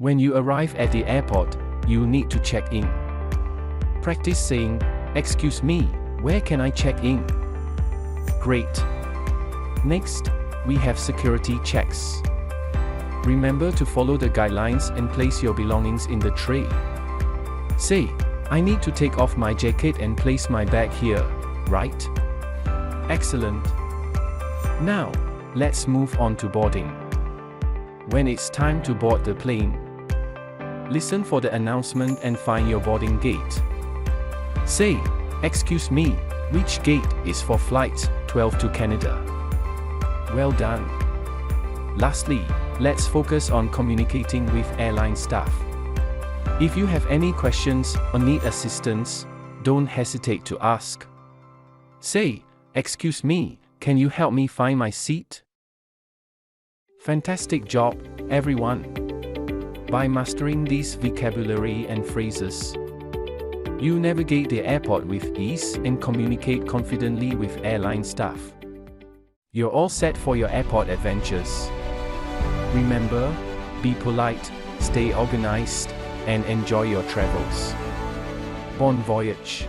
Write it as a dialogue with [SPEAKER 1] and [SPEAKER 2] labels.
[SPEAKER 1] When you arrive at the airport, you need to check in. Practice saying, "Excuse me, where can I check in?" Great. Next, we have security checks. Remember to follow the guidelines and place your belongings in the tray. Say, "I need to take off my jacket and place my bag here," right? Excellent. Now, let's move on to boarding. When it's time to board the plane, listen for the announcement and find your boarding gate. Say, "Excuse me, which gate is for flight 12 to Canada?" Well done. Lastly, let's focus on communicating with airline staff. If you have any questions or need assistance, don't hesitate to ask. Say, "Excuse me, can you help me find my seat?" Fantastic job, everyone! By mastering these vocabulary and phrases, you navigate the airport with ease and communicate confidently with airline staff. You're all set for your airport adventures. Remember, be polite, stay organized, and enjoy your travels. Bon voyage!